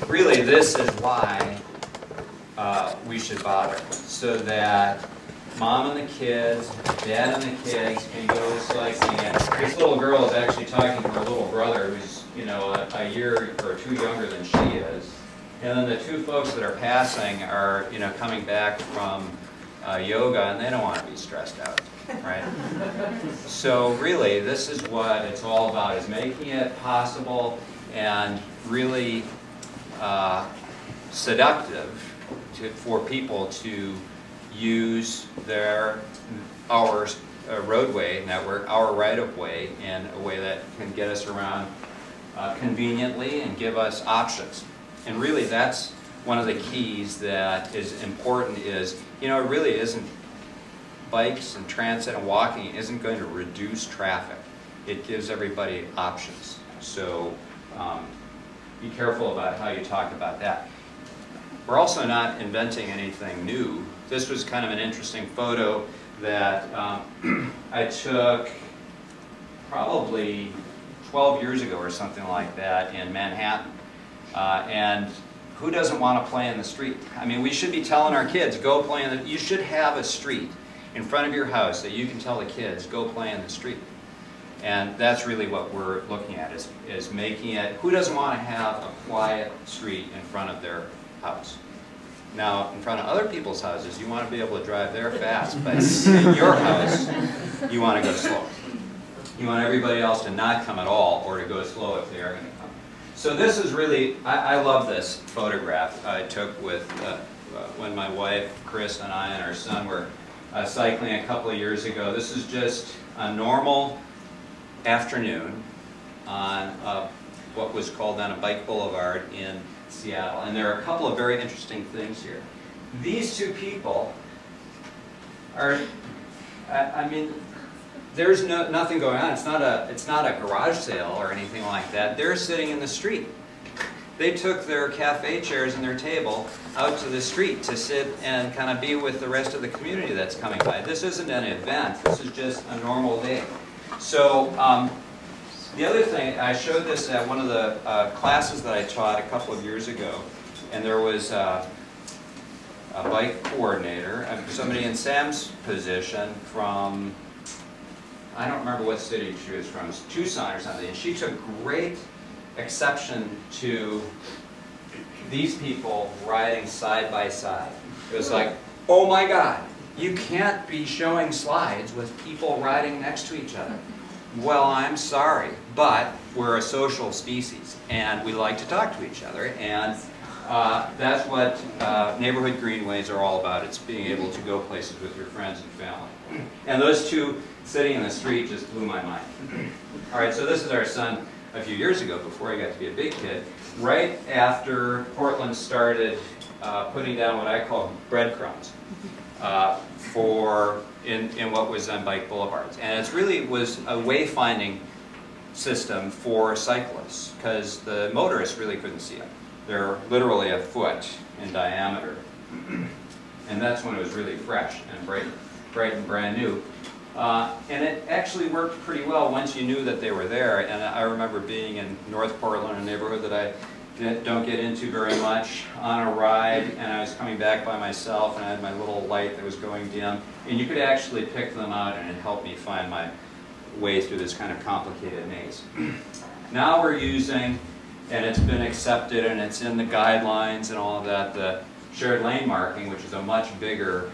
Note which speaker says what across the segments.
Speaker 1: really this is why we should bother, so that mom and the kids, dad and the kids can go cycling. And this little girl is actually talking to her little brother, who's, you know, a year or two younger than she is. And then the two folks that are passing are, you know, coming back from yoga, and they don't want to be stressed out, right? So really, this is what it's all about, is making it possible and really seductive for people to use our roadway network, our right-of-way, in a way that can get us around conveniently and give us options. And really, that's one of the keys that is important. Is, you know, it really isn't, bikes and transit and walking isn't going to reduce traffic. It gives everybody options. So be careful about how you talk about that. We're also not inventing anything new. This was kind of an interesting photo that I took probably 12 years ago or something like that in Manhattan. And who doesn't want to play in the street? I mean, we should be telling our kids, go play in the, you should have a street in front of your house that you can tell the kids, go play in the street. And that's really what we're looking at, is making it, who doesn't want to have a quiet street in front of their house? Now, in front of other people's houses, you want to be able to drive there fast, but in your house, you want to go slow. You want everybody else to not come at all, or to go slow if they are going to come. So this is really, I love this photograph I took with, when my wife, Chris, and I and our son were cycling a couple of years ago. This is just a normal afternoon on what was called then a bike boulevard in Seattle. And there are a couple of very interesting things here. These two people are, I mean, there's nothing going on. It's not a garage sale or anything like that. They're sitting in the street. They took their cafe chairs and their table out to the street to sit and kind of be with the rest of the community that's coming by. This isn't an event. This is just a normal day. So the other thing, I showed this at one of the classes that I taught a couple of years ago, and there was a bike coordinator, somebody in Sam's position from, I don't remember what city she was from, it was Tucson or something, and she took great exception to these people riding side by side. It was like, oh my God, you can't be showing slides with people riding next to each other. Well, I'm sorry, but we're a social species, and we like to talk to each other, and that's what neighborhood greenways are all about. It's being able to go places with your friends and family. And those two sitting in the street just blew my mind. All right, so this is our son a few years ago, before he got to be a big kid, right after Portland started putting down what I call breadcrumbs in what was on bike boulevards. And it really was a wayfinding system for cyclists, because the motorists really couldn't see them. They're literally a foot in diameter. And that's when it was really fresh and bright and brand new. And it actually worked pretty well once you knew that they were there. And I remember being in North Portland, a neighborhood that I don't get into very much, on a ride, and I was coming back by myself, and I had my little light that was going dim, and you could actually pick them out, and it helped me find my way through this kind of complicated maze. Now we're using, and it's been accepted, and it's in the guidelines and all of that, the shared lane marking, which is a much bigger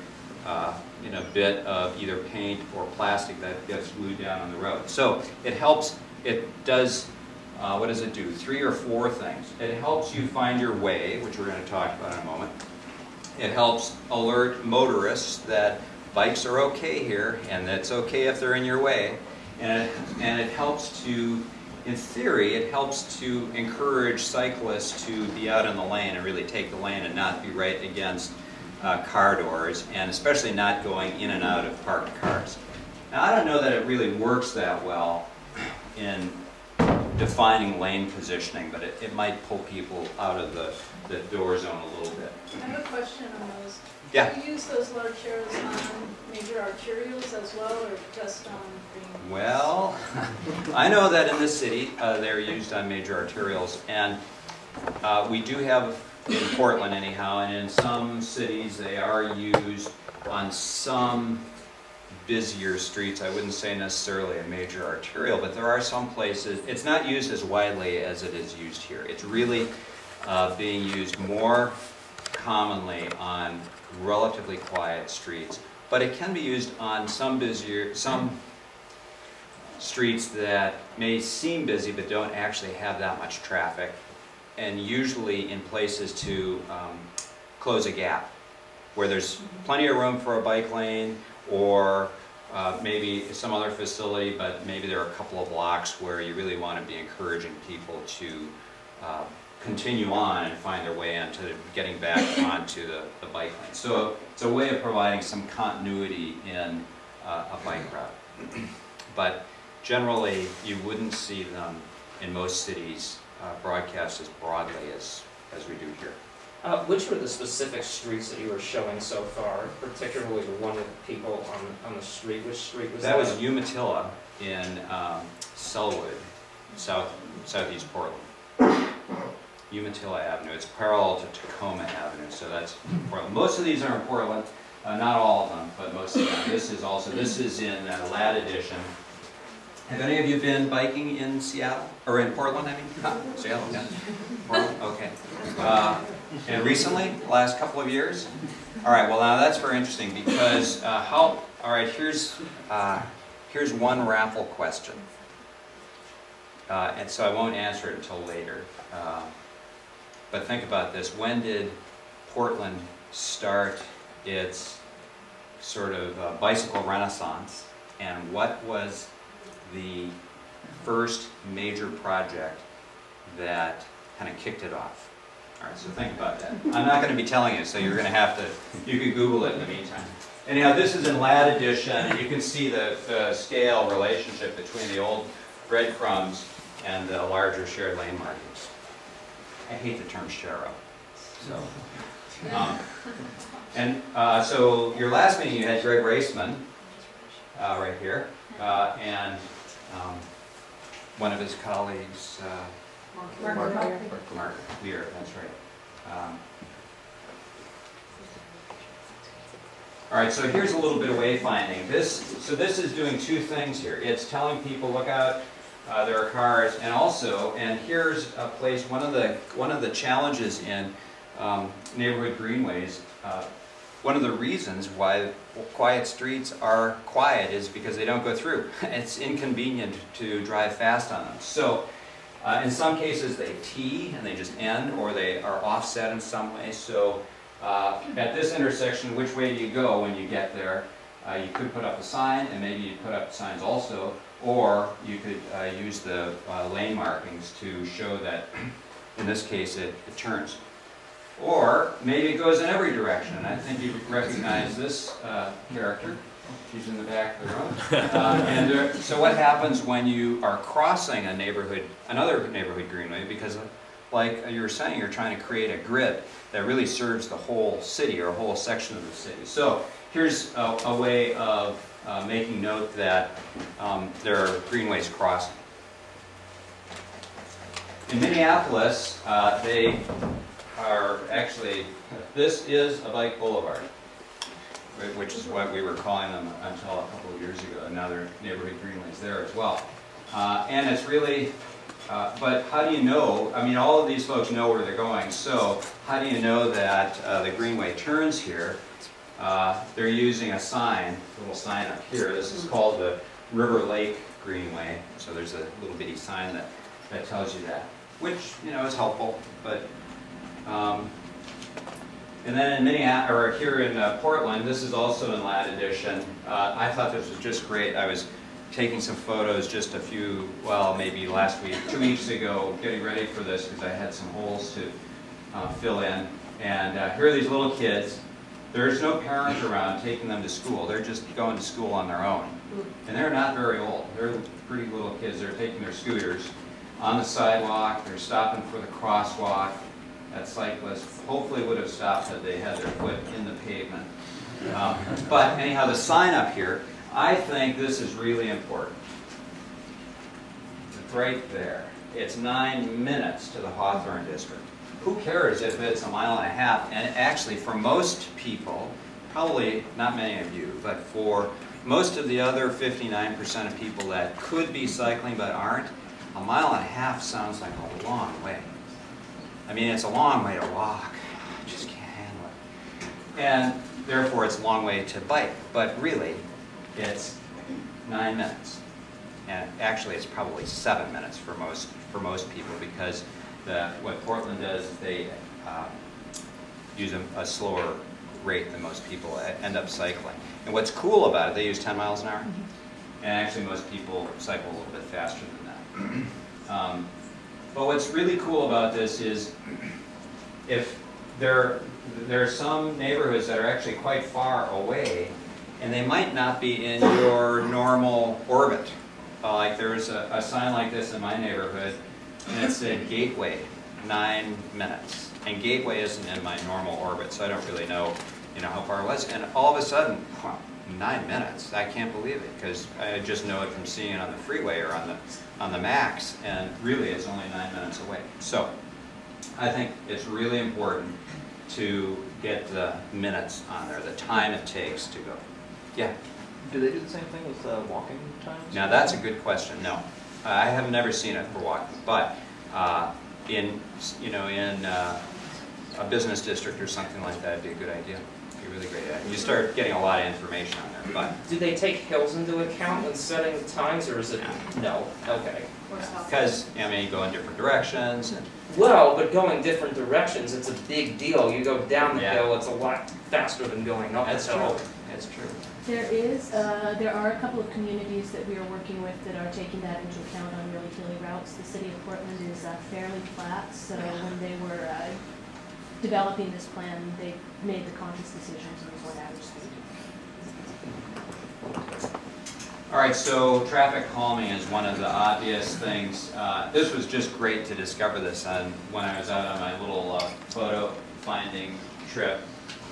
Speaker 1: bit of either paint or plastic that gets glued down on the road. So it helps, it does, what does it do? 3 or 4 things. It helps you find your way, which we're going to talk about in a moment. It helps alert motorists that bikes are okay here, and that it's okay if they're in your way. And it helps to, in theory, it helps to encourage cyclists to be out in the lane and really take the lane and not be right against car doors, and especially not going in and out of parked cars. Now, I don't know that it really works that well in defining lane positioning, but it might pull people out of the door zone a little bit.
Speaker 2: I have a question on those.
Speaker 1: Yeah.
Speaker 2: Do you use those large arrows on major arterials as well, or just on green?
Speaker 1: Well, I know that in this city they're used on major arterials, and we do have, in Portland anyhow, and in some cities they are used on some busier streets. I wouldn't say necessarily a major arterial, but there are some places. It's not used as widely as it is used here. It's really being used more commonly on relatively quiet streets, but it can be used on some streets that may seem busy but don't actually have that much traffic, and usually in places to close a gap where there's plenty of room for a bike lane, or maybe some other facility, but maybe there are a couple of blocks where you really want to be encouraging people to continue on and find their way into getting back onto the bike lane. So it's a way of providing some continuity in a bike route. But generally, you wouldn't see them in most cities broadcast as broadly as we do here.
Speaker 3: Which were the specific streets that you were showing so far, particularly the one with people on the street? Which street was that?
Speaker 1: That was Umatilla in Selwood, southeast Portland. Umatilla Avenue. It's parallel to Tacoma Avenue, so that's Portland. Most of these are in Portland, not all of them, but most of them. This is in Lad Edition. Have any of you been biking in Seattle? Or in Portland, I mean? Seattle, yeah. Portland, okay. And recently, the last couple of years? All right, well now that's very interesting because all right, here's one raffle question. And so I won't answer it until later. But think about this. When did Portland start its sort of bicycle renaissance? And what was the first major project that kind of kicked it off? All right, so think about that. I'm not going to be telling you, so you're going to have to, you can Google it in the meantime. Anyhow, this is in Lad Edition, and you can see the scale relationship between the old breadcrumbs and the larger shared lane markings. I hate the term share-up. So your last meeting you had Greg Raceman right here, and one of his colleagues, Mark Lear, that's right. All right, so here's a little bit of wayfinding. So this is doing two things here. It's telling people, look out, there are cars, and here's a place. One of the challenges in neighborhood greenways, one of the reasons why quiet streets are quiet is because they don't go through. It's inconvenient to drive fast on them. So in some cases they tee and they just end, or they are offset in some way. So at this intersection, which way do you go when you get there? You could put up a sign, and maybe you put up signs also, or you could use the lane markings to show that, in this case, it turns. Or maybe it goes in every direction. And I think you recognize this character. She's in the back of the room. So what happens when you are crossing another neighborhood greenway? Because like you were saying, you're trying to create a grid that really serves the whole city or a whole section of the city. So here's a way of making note that there are greenways crossing. In Minneapolis, they are actually, this is a bike boulevard, which is what we were calling them until a couple of years ago. Now there are neighborhood greenways there as well. And it's really, but how do you know, I mean, all of these folks know where they're going, so how do you know that the greenway turns here? They're using a sign, a little sign up here. This is called the River Lake Greenway. So there's a little bitty sign that tells you that, which, you know, is helpful. But and then in Minneapolis, or here in Portland, this is also in Lad Edition. I thought this was just great. I was taking some photos just a few, well, maybe last week, 2 weeks ago, getting ready for this because I had some holes to fill in. And here are these little kids. There's no parent around taking them to school. They're just going to school on their own. And they're not very old. They're pretty little kids. They're taking their scooters on the sidewalk. They're stopping for the crosswalk. That cyclist hopefully would have stopped had they had their foot in the pavement. But anyhow, the sign up here, I think this is really important. right there. It's 9 minutes to the Hawthorne district. Who cares if it's 1.5 miles? And actually, for most people, probably not many of you, but for most of the other 59% of people that could be cycling but aren't, 1.5 miles sounds like a long way. I mean, it's a long way to walk. I just can't handle it. And therefore, it's a long way to bike. But really, it's 9 minutes. And actually, it's probably 7 minutes for most people, because what Portland does is they use a slower rate than most people end up cycling. And what's cool about it, they use 10 miles an hour. And actually, most people cycle a little bit faster than that. But what's really cool about this is, if there are some neighborhoods that are actually quite far away, and they might not be in your normal orbit. Like there's a sign like this in my neighborhood, and it said Gateway, 9 minutes. And Gateway isn't in my normal orbit, so I don't really know, how far it was. And all of a sudden, 9 minutes. I can't believe it, because I just know it from seeing it on the freeway or on the max, and really it's only 9 minutes away. So I think it's really important to get the minutes on there, the time it takes to go. Yeah?
Speaker 4: Do they do the same thing with walking times?
Speaker 1: Now that's a good question. No, I have never seen it for walking, but in a business district or something like that, it'd be a good idea. It'd be a really great idea. You start getting a lot of information on there. But
Speaker 3: do they take hills into account when setting the times, or is it no? Okay.
Speaker 1: because you go in different directions. And
Speaker 3: well, but going different directions, it's a big deal. You go down the hill, it's a lot faster than going up the hill.
Speaker 1: That's true.
Speaker 5: There are a couple of communities that we are working with that are taking that into account on really hilly routes. The city of Portland is fairly flat, so when they were developing this plan, they made the conscious decision to use 1 average speed.
Speaker 1: All right, so traffic calming is one of the obvious things. This was just great to discover this when I was out on my little photo finding trip.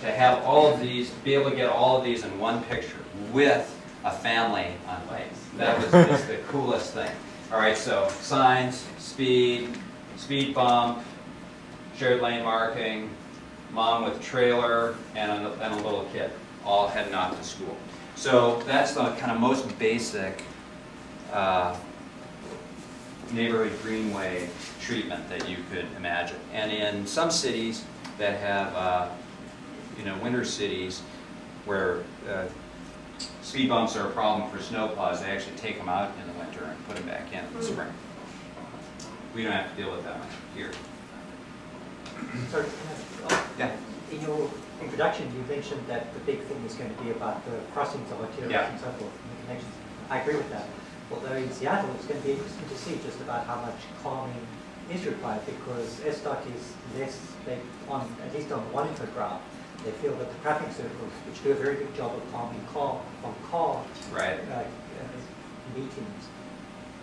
Speaker 1: To have all of these, be able to get all of these in one picture with a family on bikes. That was just the coolest thing. All right, so signs, speed bump, shared lane marking, mom with trailer, and a little kid, all heading off to school. So that's the kind of most basic neighborhood greenway treatment that you could imagine. And in some cities that have winter cities where speed bumps are a problem for snowplows, they actually take them out in the winter and put them back in the spring. We don't have to deal with that much here.
Speaker 6: Sorry,
Speaker 1: Yeah.
Speaker 6: in your introduction you mentioned that the big thing is going to be about the crossings of arterials and so forth, and the connections. I agree with that. Although in Seattle it's going to be interesting to see just about how much calming is required, because SDOT is less, at least on one infograph, they feel that the traffic circles, which do a very good job of calming car meetings,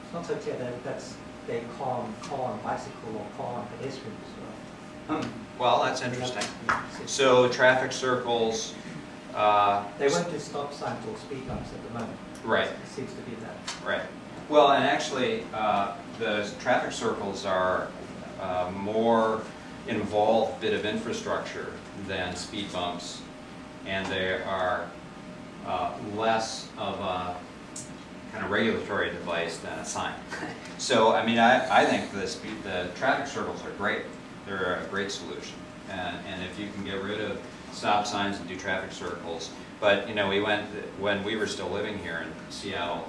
Speaker 6: it's not so clear that they calm car and bicycle or car and pedestrians.
Speaker 1: Well, that's interesting. So traffic circles.
Speaker 6: They won't do stop signs or speed bumps at the moment.
Speaker 1: Right.
Speaker 6: It seems to be that.
Speaker 1: Right. Well, and actually, the traffic circles are more involved bit of infrastructure than speed bumps, and they are less of a kind of regulatory device than a sign. So, I think the traffic circles are great. They're a great solution, and if you can get rid of stop signs and do traffic circles. But when we were still living here in Seattle,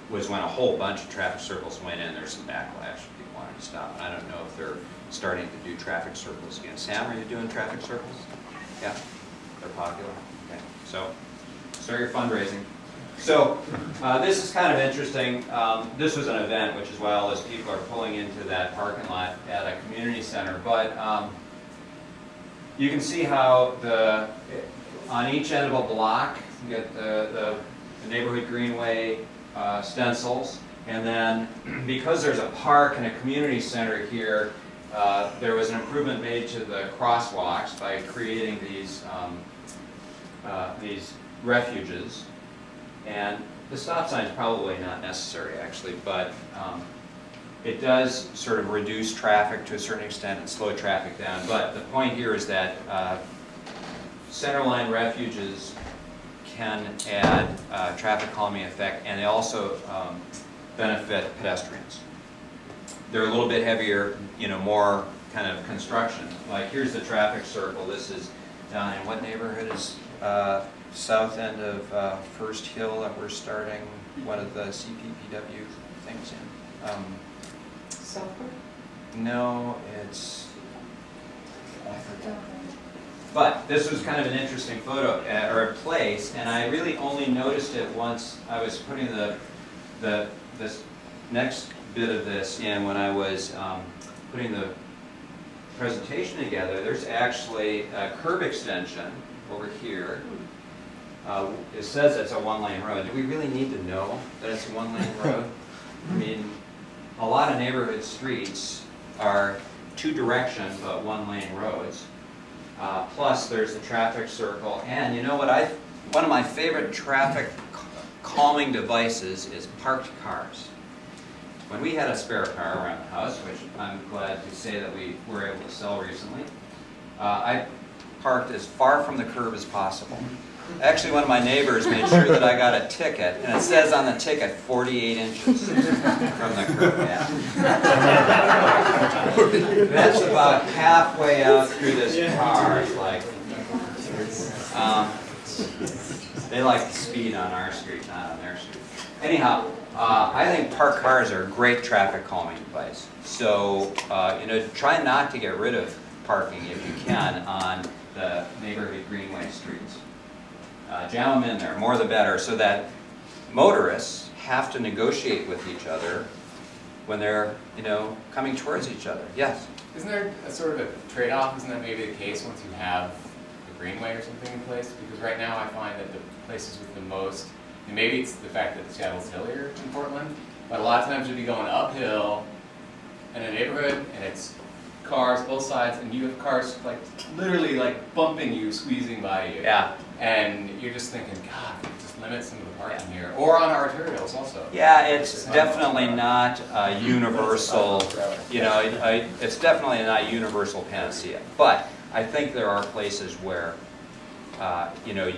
Speaker 1: was when a whole bunch of traffic circles went in. There's some backlash. People wanted to stop, and I don't know if they're starting to do traffic circles again. Sam, are you doing traffic circles? Yeah, they're popular. Okay, so start your fundraising. So this is kind of interesting. This was an event, which is why all those people are pulling into that parking lot at a community center. But you can see how on each end of a block, you get the neighborhood greenway stencils. And then because there's a park and a community center here, there was an improvement made to the crosswalks by creating these refuges. And the stop sign is probably not necessary, actually, but it does sort of reduce traffic to a certain extent and slow traffic down. But the point here is that centerline refuges can add traffic calming effect, and they also benefit pedestrians. They're a little bit heavier, you know, more kind of construction. Like here's the traffic circle. This is down in what neighborhood is south end of First Hill that we're starting one of the CPPW things in.
Speaker 7: Southport?
Speaker 1: No, it's, I forgot. But this was kind of an interesting photo, or a place, and I really only noticed it once I was putting this next bit of this in when I was putting the presentation together. There's actually a curb extension over here. It says it's a one-lane road. Do we really need to know that it's a one-lane road? I mean, a lot of neighborhood streets are two-direction but one-lane roads. Plus, there's the traffic circle, and you know what? One of my favorite traffic calming devices is parked cars. When we had a spare car around the house, which I'm glad to say that we were able to sell recently, I parked as far from the curb as possible. Actually, one of my neighbors made sure that I got a ticket, and it says on the ticket 48 inches from the curb. Yeah. That's about halfway out through this car. It's like, they like to speed on our street, not on their street. Anyhow, I think parked cars are a great traffic calming device. So, you know, try not to get rid of parking if you can on the neighborhood greenway streets. Jam them in there, more the better, so that motorists have to negotiate with each other when they're, you know, coming towards each other. Yes?
Speaker 8: Isn't there a sort of a trade-off? Isn't that maybe the case once you have the greenway or something in place? Because right now I find that the places with the most, and maybe it's the fact that Seattle's hillier in Portland, but a lot of times you'll be going uphill in a neighborhood and it's cars both sides, and you have cars like literally like bumping you, squeezing by you.
Speaker 1: Yeah.
Speaker 8: And you're just thinking, God, we could just limit some of the parking here, or on arterials also.
Speaker 1: Yeah, it's definitely not a universal, you know, it's definitely not a universal panacea. But I think there are places where, you know,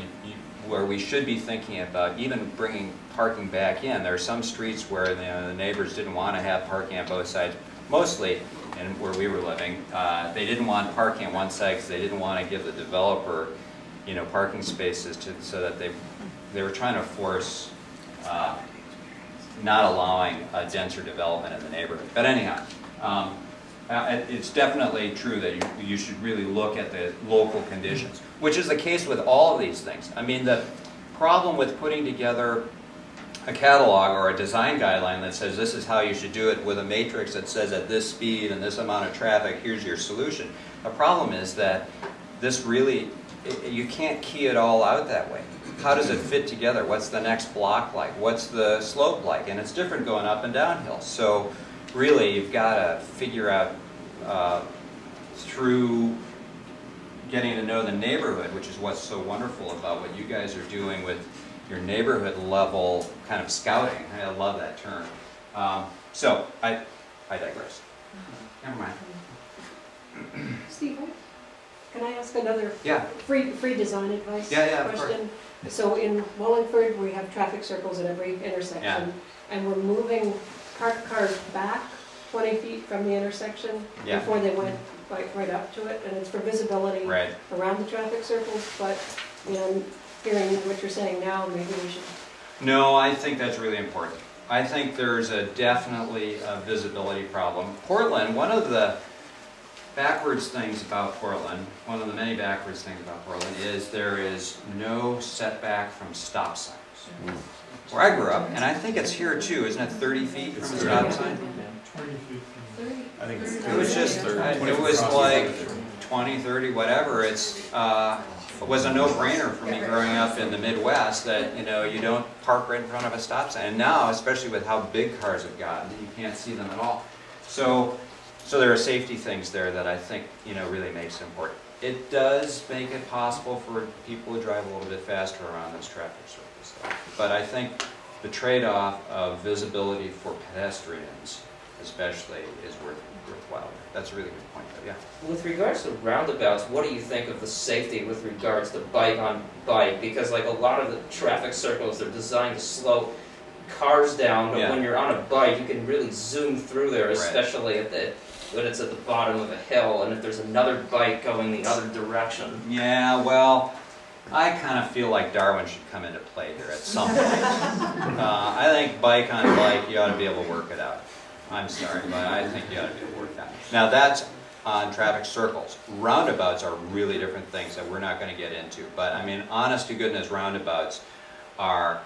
Speaker 1: where we should be thinking about even bringing parking back in. There are some streets where, you know, the neighbors didn't want to have parking on both sides, mostly. And where we were living, they didn't want parking on one side because they didn't want to give the developer, you know, parking spaces so that they were trying to force not allowing a denser development in the neighborhood. But anyhow, it's definitely true that you should really look at the local conditions, which is the case with all of these things. I mean, the problem with putting together a catalog or a design guideline that says this is how you should do it with a matrix that says at this speed and this amount of traffic, here's your solution. The problem is that this really, you can't key it all out that way. How does it fit together? What's the next block like? What's the slope like? And it's different going up and downhill. So really, you've got to figure out through getting to know the neighborhood, which is what's so wonderful about what you guys are doing with your neighborhood level kind of scouting. I love that term. So I digress. Never mind.
Speaker 7: Steve, can I ask another
Speaker 1: Yeah.
Speaker 7: free design advice
Speaker 1: Yeah,
Speaker 7: question? So in Wallingford, we have traffic circles at every intersection, and we're moving parked cars back 20 feet from the intersection before they went right up to it, and it's for visibility around the traffic circles. But you know, hearing what you're saying now, maybe we should.
Speaker 1: No, I think that's really important. I think there's definitely a visibility problem. Portland, one of the backwards things about Portland, one of the many backwards things about Portland is there is no setback from stop signs. Where I grew up, and I think it's here too, isn't it 30 feet from a stop sign?
Speaker 2: 30.
Speaker 8: I think it's
Speaker 1: It was just, it was like 20, 30, whatever. It was a no-brainer for me growing up in the Midwest that, you know, you don't park right in front of a stop sign. And now, especially with how big cars have gotten, you can't see them at all. So there are safety things there that I think, you know, really makes it important. It does make it possible for people to drive a little bit faster around those traffic circles, though. But I think the trade-off of visibility for pedestrians especially is worthwhile. That's a really good point, though, yeah.
Speaker 3: With regards to roundabouts, what do you think of the safety with regards to bike on bike? Because like a lot of the traffic circles, they're designed to slow cars down, but when you're on a bike, you can really zoom through there, especially when it's at the bottom of a hill, and if there's another bike going the other direction.
Speaker 1: Yeah, well, I kind of feel like Darwin should come into play here at some point. I think bike on bike, you ought to be able to work it out. I'm sorry, but I think you ought to be able to work it out. Now that's on traffic circles. Roundabouts are really different things that we're not going to get into. But I mean, honest to goodness, roundabouts are,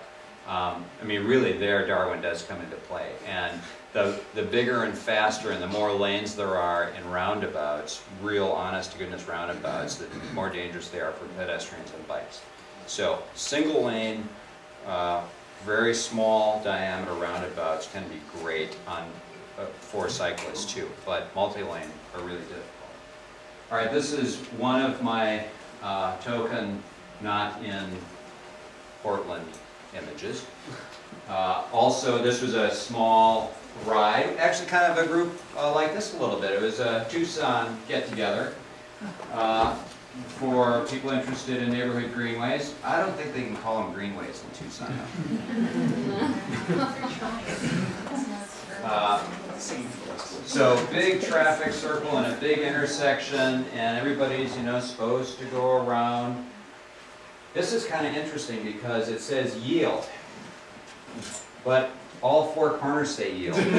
Speaker 1: I mean, really there Darwin does come into play. And the bigger and faster and the more lanes there are in roundabouts, real honest to goodness roundabouts, the more dangerous they are for pedestrians and bikes. So single lane, very small diameter roundabouts can be great on for cyclists too, but multi-lane are really difficult. All right, this is one of my token not in Portland images. Also, this was a small ride, actually kind of a group like this a little bit. It was a Tucson get-together for people interested in neighborhood greenways. I don't think they can call them greenways in Tucson. So big traffic circle and a big intersection, and everybody's, you know, supposed to go around. This is kind of interesting because it says yield, but all four corners say yield.
Speaker 9: They're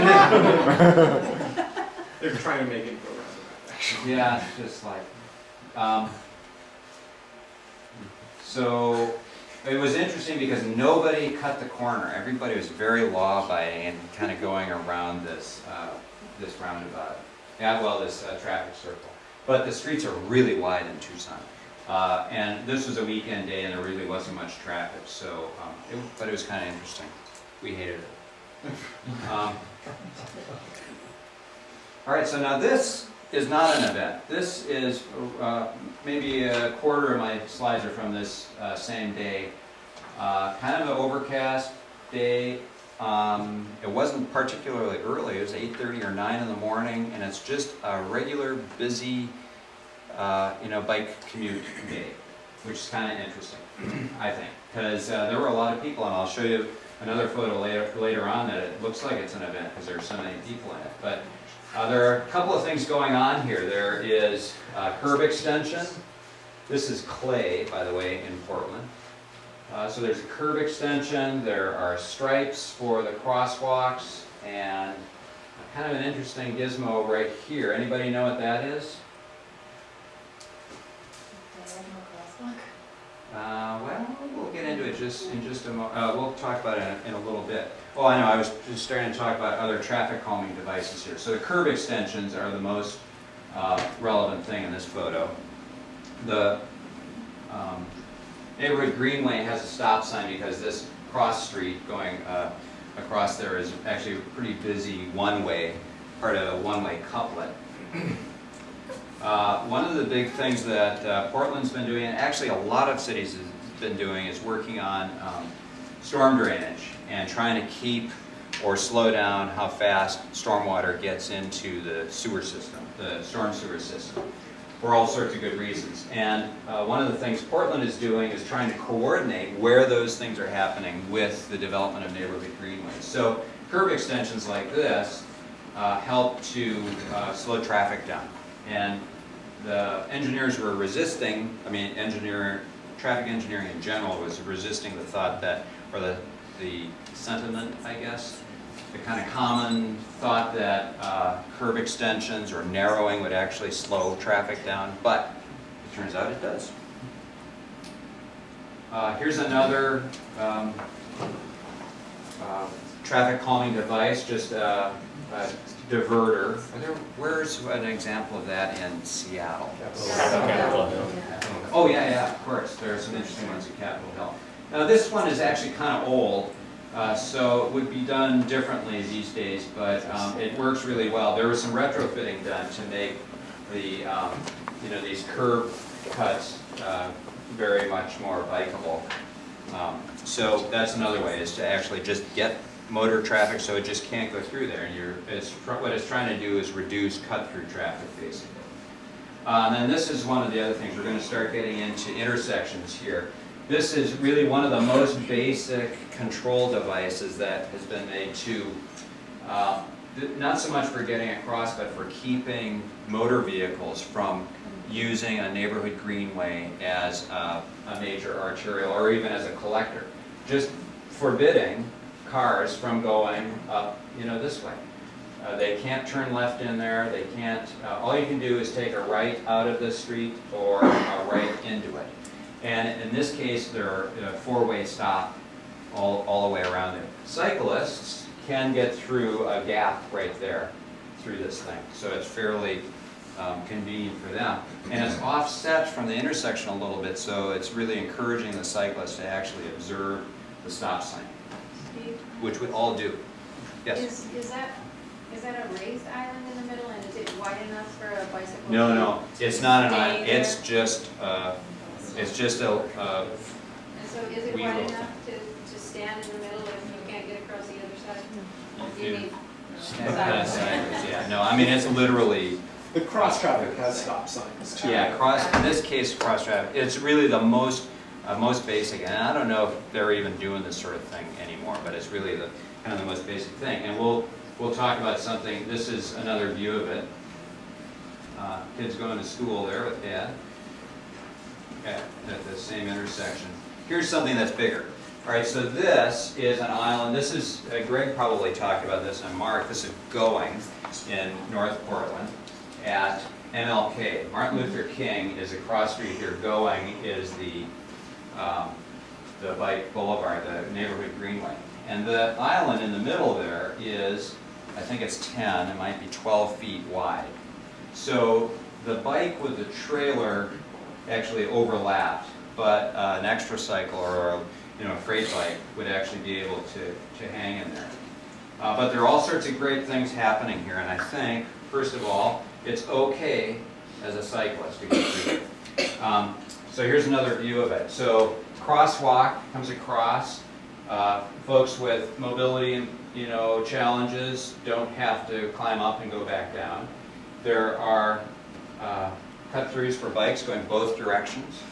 Speaker 9: trying to make it go around, actually.
Speaker 1: Yeah, it's just like. So it was interesting because nobody cut the corner. Everybody was very law-abiding and kind of going around this this roundabout. Yeah, well, this traffic circle. But the streets are really wide in Tucson. And this was a weekend day and there really wasn't much traffic, so, but it was kind of interesting. We hated it. All right, so now this is not an event. This is maybe a quarter of my slides are from this same day. Kind of an overcast day. It wasn't particularly early. It was 8:30 or 9 in the morning, and it's just a regular busy you know, bike commute day, which is kind of interesting, I think, because there were a lot of people, and I'll show you another photo later on that it looks like it's an event because there's so many people in it. But there are a couple of things going on here. There is curb extension. This is clay, by the way, in Portland. So there's a curb extension. There are stripes for the crosswalks, and kind of an interesting gizmo right here. Anybody know what that is? Well, we'll get into it in just a moment. We'll talk about it in a little bit. Oh, I know, I was just starting to talk about other traffic calming devices here. So the curb extensions are the most relevant thing in this photo. The neighborhood greenway has a stop sign because this cross street going across there is actually a pretty busy one-way, part of a one-way couplet. One of the big things that Portland's been doing, and actually a lot of cities have been doing, is working on storm drainage and trying to keep or slow down how fast stormwater gets into the sewer system, the storm sewer system, for all sorts of good reasons. And one of the things Portland is doing is trying to coordinate where those things are happening with the development of neighborhood greenways. So curb extensions like this help to slow traffic down. And the engineers were resisting, I mean, traffic engineering in general was resisting the thought that, or the sentiment, I guess, the kind of common thought that curb extensions or narrowing would actually slow traffic down, but it turns out it does. Here's another traffic calming device, just a diverter. Where's an example of that in Seattle? Oh yeah, of course. There are some interesting ones at Capitol Hill. Now this one is actually kind of old, so it would be done differently these days, but it works really well. There was some retrofitting done to make the you know, these curb cuts very much more bikeable. So that's another way, is to actually just get motor traffic so it just can't go through there. And what it's trying to do is reduce cut-through traffic, basically. And then this is one of the other things. We're going to start getting into intersections here. This is really one of the most basic control devices that has been made to, not so much for getting across, but for keeping motor vehicles from using a neighborhood greenway as a major arterial or even as a collector. Just forbidding cars from going up, this way. They can't turn left in there. They can't, all you can do is take a right out of the street or a right into it. And in this case, there are a four-way stop all the way around there. Cyclists can get through a gap right there through this thing. So it's fairly convenient for them. And it's offset from the intersection a little bit, so it's really encouraging the cyclists to actually observe the stop sign,
Speaker 10: Steve,
Speaker 1: which we all do. Yes?
Speaker 10: is that a raised island in the middle, and is it wide enough for a bicycle?
Speaker 1: No, it's not an island.
Speaker 10: Stay
Speaker 1: It's just a
Speaker 10: And so is it
Speaker 1: we
Speaker 10: wide
Speaker 1: will-
Speaker 10: enough to stand in the middle if you can't get across the other side?
Speaker 1: You
Speaker 10: You need
Speaker 1: sideways, yeah. No, I mean it's literally.
Speaker 9: The cross traffic has stop signs too.
Speaker 1: Yeah, in this case, cross traffic. It's really the most basic, and I don't know if they're even doing this sort of thing anymore, but it's really the kind of the most basic thing. And we'll talk about something. This is another view of it. Kids going to school there with Dad at the same intersection. Here's something that's bigger. All right, so this is an island. This is Greg probably talked about this, and Mark. This is Going in North Portland at MLK. Martin Luther King is across street here. Going is the bike boulevard, the neighborhood greenway. And the island in the middle there is, I think it's 10, it might be 12 feet wide. So the bike with the trailer actually overlapped, but an extra cycle or a freight bike would actually be able to hang in there. But there are all sorts of great things happening here, and I think, first of all, it's okay as a cyclist to get through it. So here's another view of it. So crosswalk comes across. Folks with mobility challenges don't have to climb up and go back down. There are cut-throughs for bikes going both directions.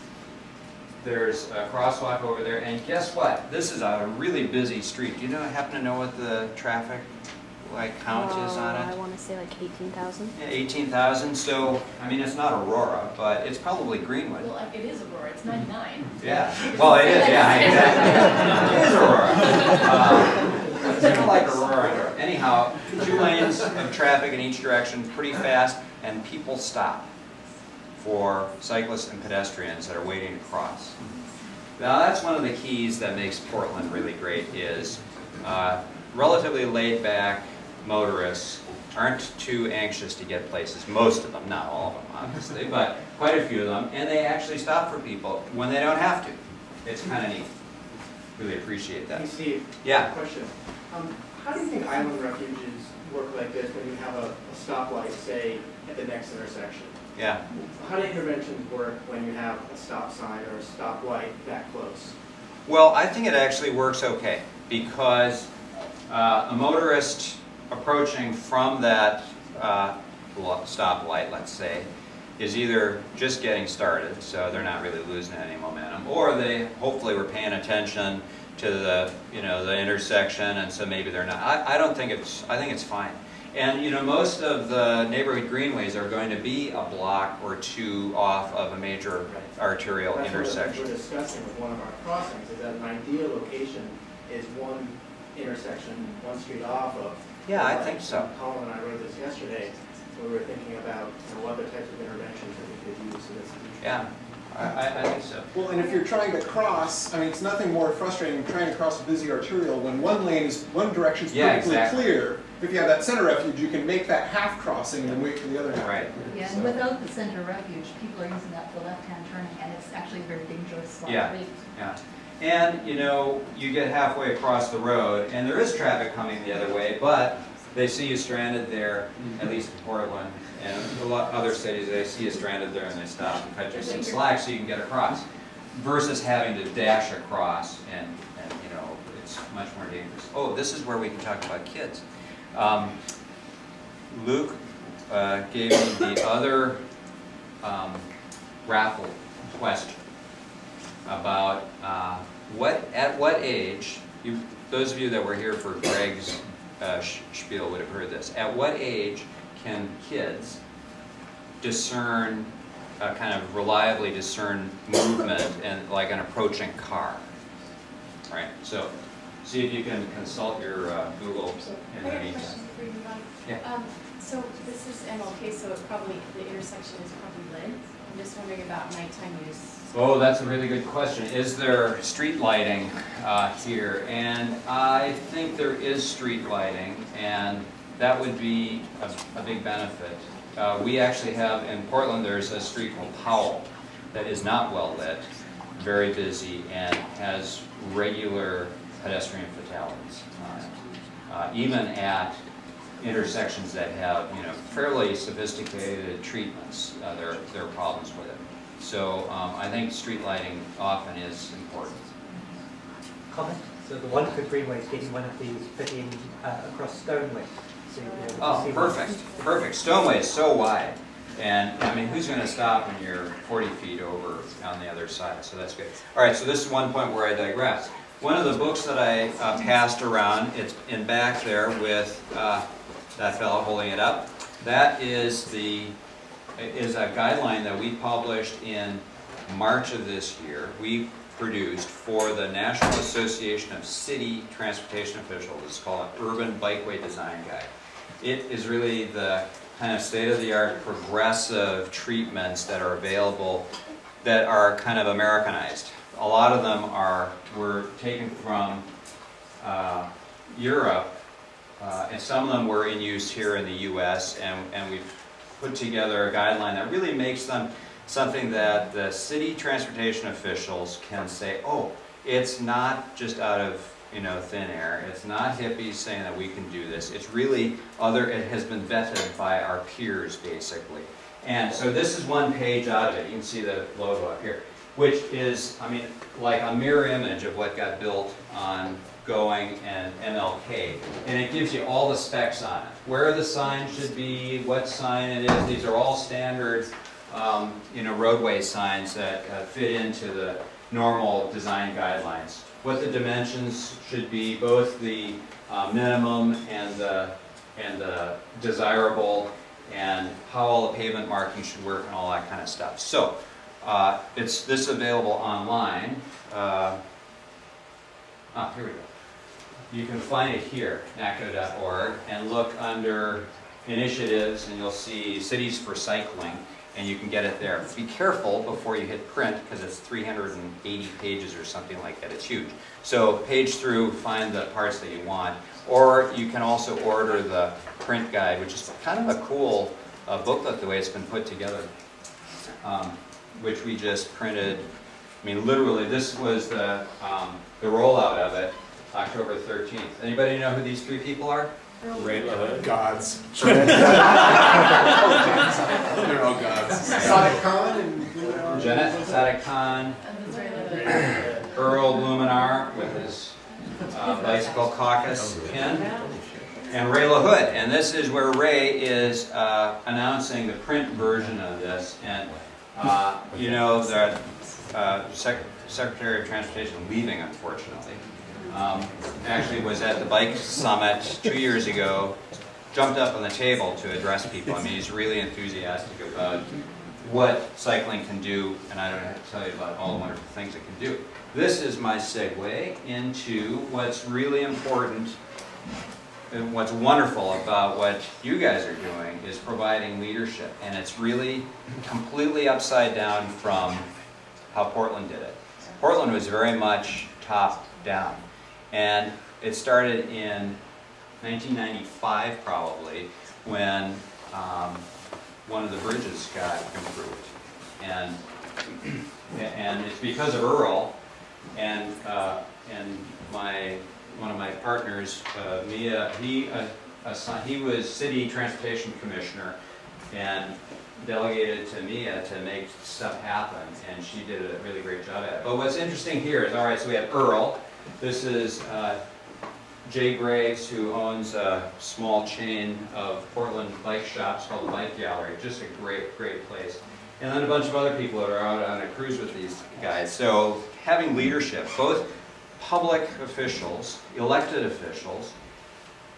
Speaker 1: There's a crosswalk over there, and guess what? This is a really busy street. Do you happen to know what the traffic count is on it?
Speaker 11: I want to say like 18,000.
Speaker 1: Yeah, 18,000. So, I mean, it's not Aurora, but it's probably Greenwood.
Speaker 5: Well, it is Aurora, it's 99.
Speaker 1: Yeah. Well, it is, yeah, exactly. It is Aurora. It's kind of like Aurora. Anyhow, 2 lanes of traffic in each direction, pretty fast, and people stop for cyclists and pedestrians that are waiting to cross. Now that's one of the keys that makes Portland really great is relatively laid back motorists aren't too anxious to get places. Most of them, not all of them obviously, but quite a few of them, and they actually stop for people when they don't have to. It's kind of neat. Really appreciate that.
Speaker 12: Hey Steve,
Speaker 1: yeah.
Speaker 12: Question. How do you think island refuges work like this when you have a stoplight, say, at the next intersection?
Speaker 1: Yeah.
Speaker 12: How do interventions work when you have a stop sign or a stoplight that close?
Speaker 1: Well, I think it actually works okay because a motorist approaching from that stoplight, let's say, is either just getting started, so they're not really losing any momentum, or they hopefully were paying attention to the the intersection, and so maybe they're not. I think it's fine. And most of the neighborhood greenways are going to be a block or 2 off of a major arterial intersection.
Speaker 12: That's what we're discussing with one of our crossings, is that an ideal location is one intersection, one street off of.
Speaker 1: Yeah, I think so.
Speaker 12: Colin and I wrote this yesterday. We were thinking about other types of interventions that we could use in this future.
Speaker 1: Yeah. I think so.
Speaker 9: Well, and if you're trying to cross, I mean, it's nothing more frustrating than trying to cross a busy arterial when one direction is perfectly clear. If you have that center refuge, you can make that half crossing and then wait for the other half.
Speaker 1: Right.
Speaker 13: Yeah, and without the center refuge, people are using that for left-hand turning, and it's actually a very dangerous spot.
Speaker 1: Yeah. Yeah. And you get halfway across the road, and there is traffic coming the other way, but they see you stranded there, at least in Portland, and a lot of other cities, they see you stranded there and they stop and cut you some slack so you can get across. versus having to dash across, and you know, it's much more dangerous. Oh, this is where we can talk about kids. Luke gave me the other raffle question about at what age, those of you that were here for Greg's spiel would have heard this. At what age can kids discern, kind of reliably discern movement and like an approaching car? Right. So see if you can consult your Google in the meantime. Yeah.
Speaker 10: So this is MLK, so it probably, the intersection is probably lit. I'm just wondering about nighttime use.
Speaker 1: Oh, that's a really good question. Is there street lighting here? And I think there is street lighting, and that would be a big benefit. We actually have, in Portland, there's a street called Powell that is not well lit, very busy, and has regular pedestrian fatalities on it. Even at intersections that have, you know, fairly sophisticated treatments, there are problems with it. So I think street lighting often is important.
Speaker 6: Comment? So the wonderful Greenways getting one of these put in across Stoneway. So
Speaker 1: oh, perfect, perfect. Stoneway is so wide. And I mean, who's going to stop when you're 40 feet over on the other side? So that's good. All right, so this is one point where I digress. One of the books that I passed around, it's in back there with that fellow holding it up. That is a guideline that we published in March of this year. We produced for the National Association of City Transportation Officials. It's called an Urban Bikeway Design Guide. It is really the kind of state-of-the-art progressive treatments that are available that are kind of Americanized. A lot of them were taken from Europe, and some of them were in use here in the U.S., and we've put together a guideline that really makes them something that the city transportation officials can say, oh, it's not just out of, you know, thin air. It's not hippies saying that we can do this. It's really it has been vetted by our peers, basically. And so this is one page out of it. You can see the logo up here, which is, I mean, like a mirror image of what got built on Going and MLK. And it gives you all the specs on it. Where the sign should be, what sign it is. These are all standard, you know, roadway signs that fit into the normal design guidelines. What the dimensions should be, both the minimum and the desirable, and how all the pavement markings should work and all that kind of stuff. So this is available online. Here we go. You can find it here, NACO.org, and look under initiatives, and you'll see Cities for Cycling, and you can get it there. Be careful before you hit print, because it's 380 pages or something like that. It's huge. So page through, find the parts that you want, or you can also order the print guide, which is kind of a cool booklet the way it's been put together, which we just printed. I mean, literally, this was the rollout of it, October 13th. Anybody know who these three people are?
Speaker 9: Ray LaHood. Gods.
Speaker 8: They're all gods.
Speaker 9: Sadiq Khan and
Speaker 1: Jeanette Sadiq Khan, Earl Blumenaar with his bicycle caucus pin, and Ray LaHood. And this is where Ray is announcing the print version of this. And you know, the Secretary of Transportation leaving, unfortunately. Actually was at the bike summit 2 years ago, jumped up on the table to address people. I mean, he's really enthusiastic about what cycling can do, and I don't have to tell you about all the wonderful things it can do. This is my segue into what's really important and what's wonderful about what you guys are doing is providing leadership, and it's really completely upside down from how Portland did it. Portland was very much top down. And it started in 1995 probably when one of the bridges got improved. And it's because of Earl and one of my partners, Mia, he was city transportation commissioner and delegated to Mia to make stuff happen, and she did a really great job at it. But what's interesting here is, all right, so we have Earl. This is Jay Graves, who owns a small chain of Portland bike shops called the Bike Gallery. Just a great, great place. And then a bunch of other people that are out on a cruise with these guys. So having leadership, both public officials, elected officials,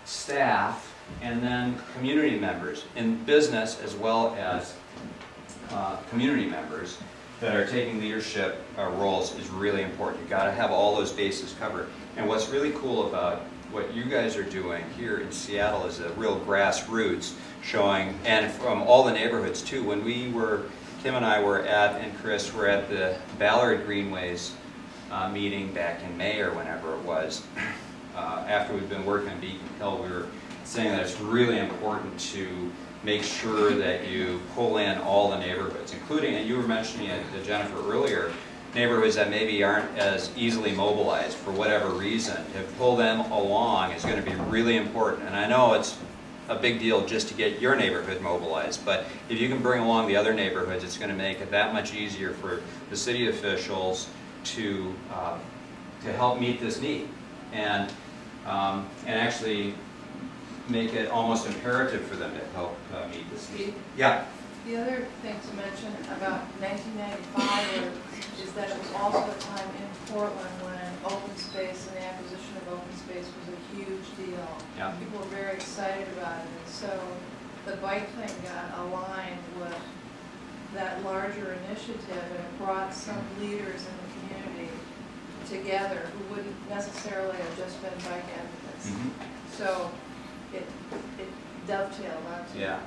Speaker 1: staff, and then community members in business as well as community members that are taking leadership roles is really important. You've got to have all those bases covered. And what's really cool about what you guys are doing here in Seattle is a real grassroots showing, and from all the neighborhoods too. When we were, Kim and I were at, and Chris were at the Ballard Greenways meeting back in May or whenever it was, after we'd been working on Beacon Hill, we were saying that it's really important to make sure that you pull in all the neighborhoods, including, and you were mentioning it to Jennifer earlier, neighborhoods that maybe aren't as easily mobilized for whatever reason. To pull them along is going to be really important. And I know it's a big deal just to get your neighborhood mobilized, but if you can bring along the other neighborhoods, it's going to make it that much easier for the city officials to help meet this need, and actually make it almost imperative for them to help meet this need. Yeah.
Speaker 11: The other thing to mention about 1995 is that it was also a time in Portland when open space and the acquisition of open space was a huge deal.
Speaker 1: Yeah.
Speaker 11: People were very excited about it, and so the bike thing got aligned with that larger initiative, and it brought some leaders in the community together who wouldn't necessarily have just been bike advocates.
Speaker 1: Mm-hmm.
Speaker 11: So it dovetailed onto
Speaker 1: Yeah.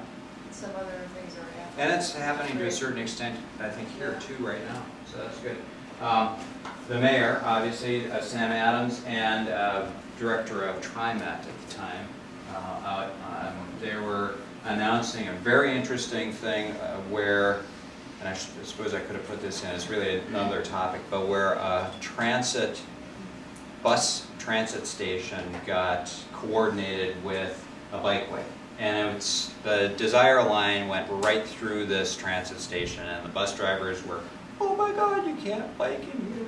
Speaker 11: some other things that are happening.
Speaker 1: And it's happening to a certain extent, I think, here too right now, so that's good. The mayor, obviously, Sam Adams, and director of TriMet at the time, they were announcing a very interesting thing where, and I suppose I could have put this in, it's really another topic, but where a bus transit station got coordinated with a bikeway. And the Desire line went right through this transit station, and the bus drivers were, oh my God, you can't bike in here.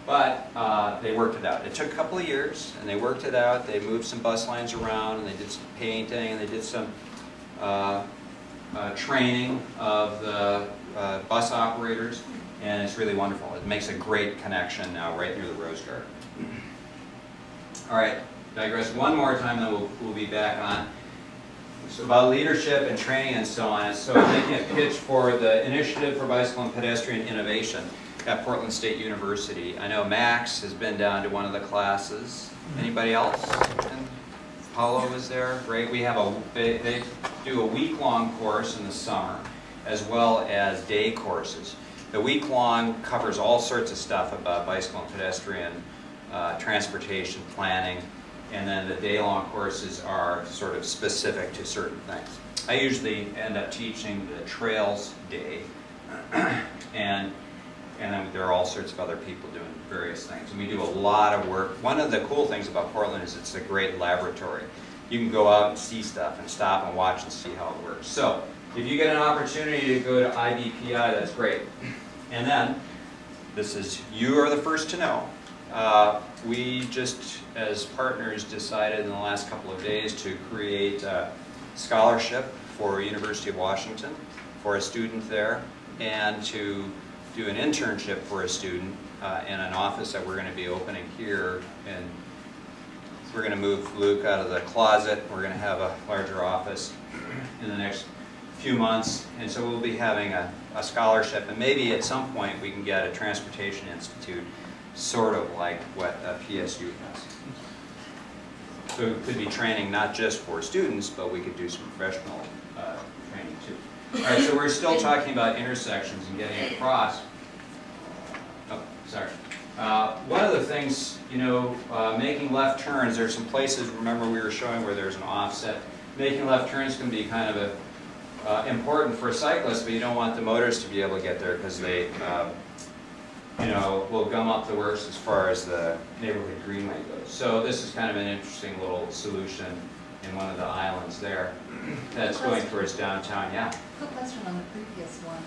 Speaker 1: But they worked it out. It took a couple of years, and they worked it out. They moved some bus lines around, and they did some painting, and they did some training of the bus operators, and it's really wonderful. It makes a great connection now right near the Rose Garden. All right, digress one more time, then we'll be back on. So about leadership and training and so on. So making a pitch for the Initiative for Bicycle and Pedestrian Innovation at Portland State University. I know Max has been down to one of the classes. Anybody else? And Paulo was there. Great. We have they do a week-long course in the summer as well as day courses. The week-long covers all sorts of stuff about bicycle and pedestrian transportation planning. And then the day-long courses are sort of specific to certain things. I usually end up teaching the trails day, and then there are all sorts of other people doing various things. And we do a lot of work. One of the cool things about Portland is it's a great laboratory. You can go out and see stuff and stop and watch and see how it works. So if you get an opportunity to go to IBPI, that's great. And then, you are the first to know. We just, as partners, decided in the last couple of days to create a scholarship for University of Washington for a student there, and to do an internship for a student in an office that we're going to be opening here. And we're going to move Luke out of the closet. We're going to have a larger office in the next few months, and so we'll be having a scholarship, and maybe at some point we can get a transportation institute, sort of like what PSU has. So it could be training not just for students, but we could do some professional training too. All right, so we're still talking about intersections and getting across. Oh, sorry. One of the things, making left turns, there's some places, remember we were showing where there's an offset. Making left turns can be kind of important for cyclists, but you don't want the motorists to be able to get there because they will gum up the works as far as the neighborhood greenway goes. So this is kind of an interesting little solution in one of the islands there that's going towards downtown, yeah.
Speaker 13: Quick question on the previous one.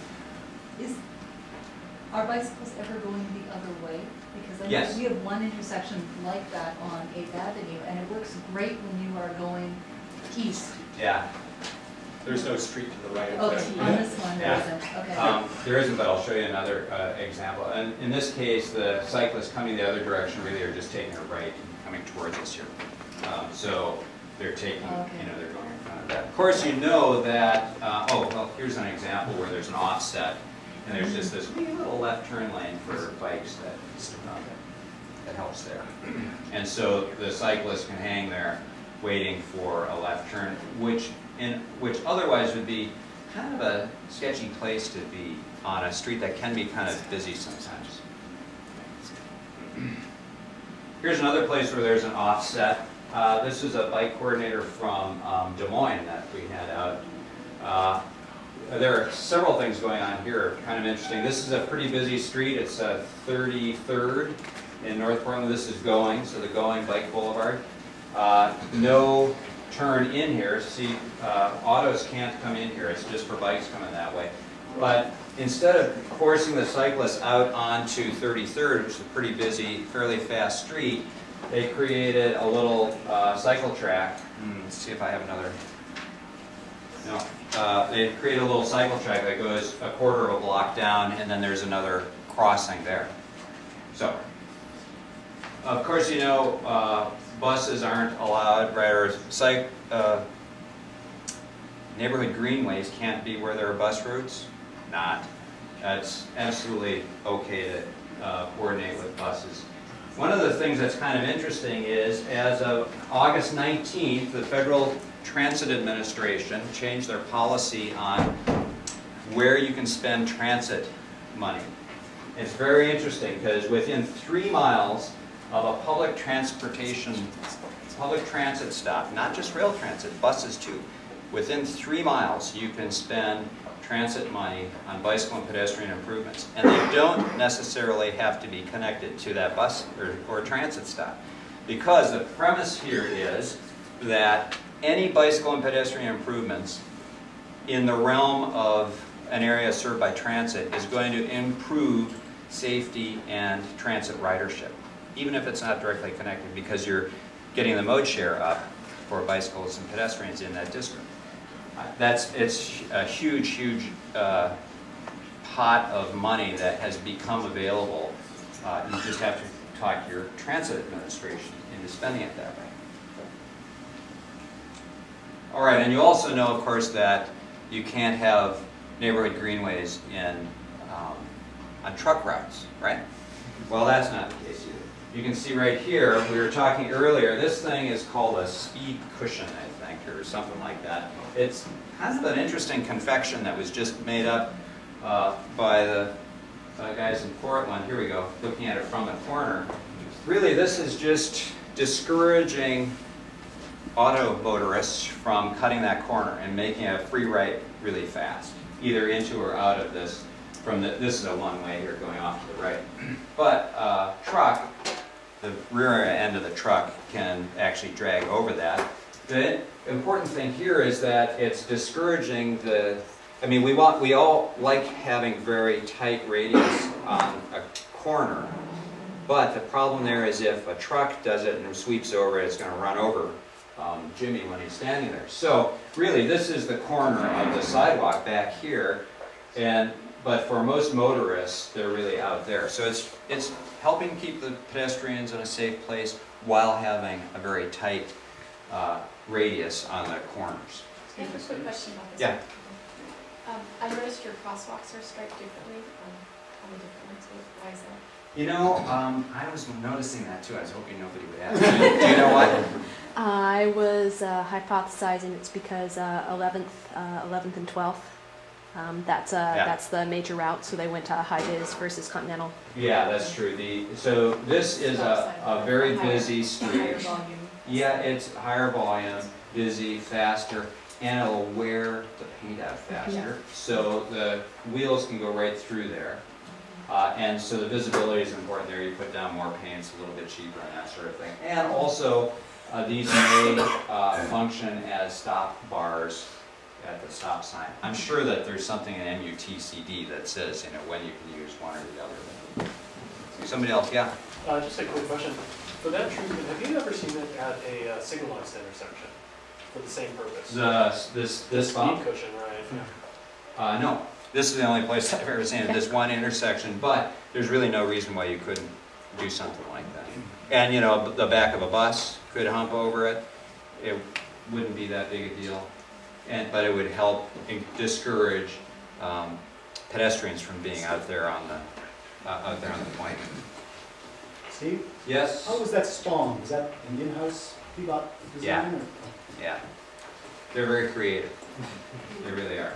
Speaker 13: Are bicycles ever going the other way? Because I know we have one intersection like that on 8th Avenue, and it works great when you are going east.
Speaker 1: Yeah.
Speaker 9: There's no street to the right of
Speaker 13: Okay, on this one there isn't. Okay.
Speaker 1: There isn't, but I'll show you another example. And in this case, the cyclists coming the other direction really are just taking a right and coming towards us here. So they're taking, they're going in front of that. Of course, you know that, here's an example where there's an offset, and there's just this wee little left turn lane for bikes that helps there. And so the cyclist can hang there waiting for a left turn, which otherwise would be kind of a sketchy place to be on a street that can be kind of busy sometimes. Here's another place where there's an offset. This is a bike coordinator from Des Moines that we had out. There are several things going on here, kind of interesting. This is a pretty busy street. It's 33rd in North Portland. This is Going, so the Going Bike Boulevard. No turn in here. See, autos can't come in here. It's just for bikes coming that way. But instead of forcing the cyclists out onto 33rd, which is a pretty busy, fairly fast street, they created a little cycle track. Let's see if I have another. No. They created a little cycle track that goes a quarter of a block down, and then there's another crossing there. So, of course, you know, buses aren't allowed, right? Or neighborhood greenways can't be where there are bus routes. Not. That's absolutely okay to coordinate with buses. One of the things that's kind of interesting is, as of August 19th, the Federal Transit Administration changed their policy on where you can spend transit money. It's very interesting because within 3 miles of a public transit stop, not just rail transit, buses too, within 3 miles you can spend transit money on bicycle and pedestrian improvements. And they don't necessarily have to be connected to that bus or transit stop. Because the premise here is that any bicycle and pedestrian improvements in the realm of an area served by transit is going to improve safety and transit ridership, even if it's not directly connected, because you're getting the mode share up for bicycles and pedestrians in that district. It's a huge, huge pot of money that has become available. You just have to talk to your transit administration into spending it that way. All right, and you also know, of course, that you can't have neighborhood greenways on truck routes, right? Well, that's not the case either. You can see right here, we were talking earlier, this thing is called a speed cushion, I think, or something like that. It's kind of an interesting confection that was just made up by the guys in Portland. Here we go, looking at it from the corner. Really, this is just discouraging auto motorists from cutting that corner and making a free right really fast, either into or out of this. This is a one-way here going off to the right. But truck, the rear end of the truck can actually drag over that. The important thing here is that it's discouraging we all like having very tight radius on a corner, but the problem there is if a truck does it and sweeps over it, it's going to run over Jimmy when he's standing there. So really, this is the corner of the sidewalk back here, but for most motorists, they're really out there. So it's helping keep the pedestrians in a safe place while having a very tight radius on the corners.
Speaker 10: I have a quick question about this.
Speaker 1: Yeah.
Speaker 10: I noticed your crosswalks are striped differently on the different ones. Why is that?
Speaker 1: You know, I was noticing that too. I was hoping nobody would ask. Do you know why?
Speaker 5: I was hypothesizing it's because 11th and 12th. That's the major route, so they went to high-vis versus Continental.
Speaker 1: Yeah, that's true. So this is a very busy street.
Speaker 10: Higher volume.
Speaker 1: Yeah, it's higher volume, busy, faster, and it'll wear the paint out faster. So the wheels can go right through there. And so the visibility is important there. You put down more paint, it's a little bit cheaper and that sort of thing. And also, these may function as stop bars at the stop sign. I'm sure that there's something in MUTCD that says, you know, when you can use one or the other. Somebody else, yeah?
Speaker 14: Just a quick question. For that treatment, have you ever seen it at a signalized intersection for the same purpose?
Speaker 1: This bump?
Speaker 14: Speed cushion, right?
Speaker 1: No. This is the only place I've ever seen it, this one intersection, but there's really no reason why you couldn't do something like that. And, you know, the back of a bus could hump over it. It wouldn't be that big a deal. But it would help discourage pedestrians from being out there on the point.
Speaker 15: Steve?
Speaker 1: Yes?
Speaker 15: How was that spawned? Was that an in-house design?
Speaker 1: Yeah. Yeah. They're very creative. They really are.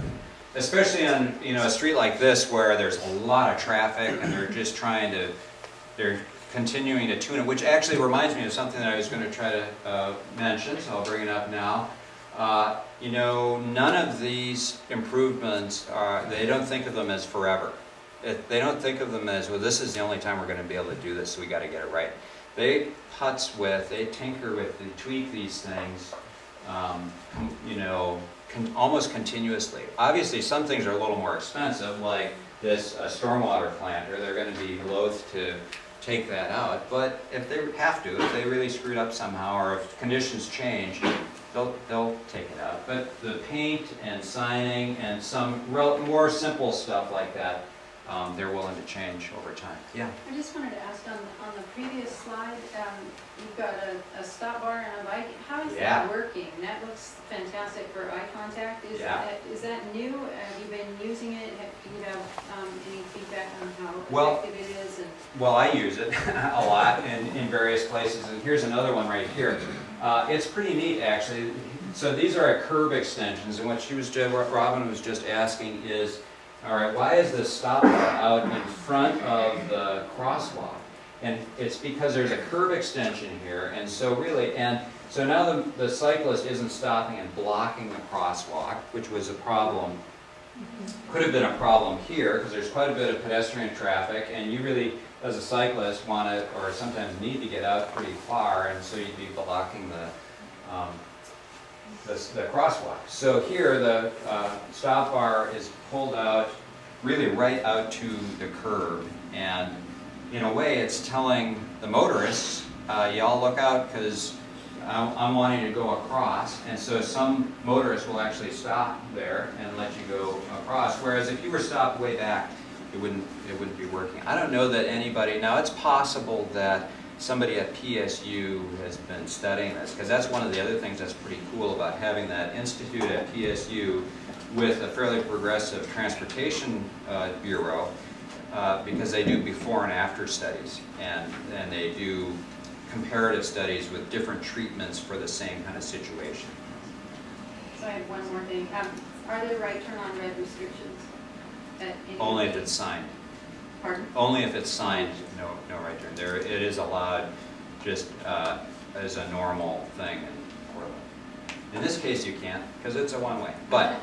Speaker 1: Especially on, you know, a street like this where there's a lot of traffic and they're continuing to tune it, which actually reminds me of something that I was going to try to mention, so I'll bring it up now. You know, none of these improvements they don't think of them as forever. They don't think of them as, well, this is the only time we're going to be able to do this, so we got to get it right. They tinker with, they tweak these things, you know, almost continuously. Obviously, some things are a little more expensive, like this stormwater planter. They're going to be loath to take that out, but if they have to, if they really screwed up somehow, or if conditions change, they'll take it out. But the paint and signing and some more simple stuff like that, they're willing to change over time. Yeah.
Speaker 10: I just wanted to ask on the previous slide, you've got a stop bar and a bike. How is that working? That looks fantastic for eye contact. Is that new? Have you been using it? Do you have any feedback on how effective it is?
Speaker 1: Well, I use it a lot in various places. And here's another one right here. It's pretty neat, actually. So these are curb extensions, and what Robin was just asking is, all right, why is the stop bar out in front of the crosswalk? And it's because there's a curb extension here, and so so now the cyclist isn't stopping and blocking the crosswalk, which was a problem. Could have been a problem here, because there's quite a bit of pedestrian traffic, and you really, as a cyclist, want to, or sometimes need to get out pretty far, and so you'd be blocking the crosswalk. So here the stop bar is pulled out, really right out to the curb, and in a way it's telling the motorists, y'all look out because I'm wanting to go across, and so some motorists will actually stop there and let you go across, whereas if you were stopped way back, it wouldn't be working. I don't know that anybody, now it's possible that somebody at PSU has been studying this, because that's one of the other things that's pretty cool about having that institute at PSU with a fairly progressive transportation bureau, because they do before and after studies, and they do comparative studies with different treatments for the same kind of situation.
Speaker 10: So I have one more thing. Are there right turn on red restrictions?
Speaker 1: Only if it's signed.
Speaker 10: Pardon?
Speaker 1: Only if it's signed, no right turn. It is allowed just as a normal thing in Portland. In this case you can't, because it's a one-way. But,